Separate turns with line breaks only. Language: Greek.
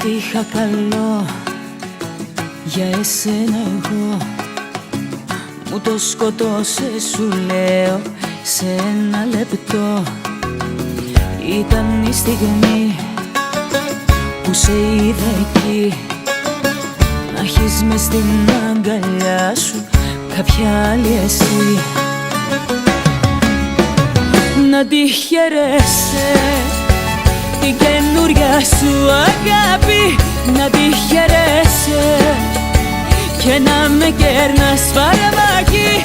Ό,τι είχα καλό για εσένα εγώ μου το σκοτώσε, σου λέω, σε ένα λεπτό. Ήταν η στιγμή που σε είδα εκεί, να έχεις μες στην αγκαλιά σου κάποια άλλη εσύ. Να τη χαιρέσαι την καινούρια σου αγάπη, να τη χαιρέσαι και να με κέρνας φαρμάκι.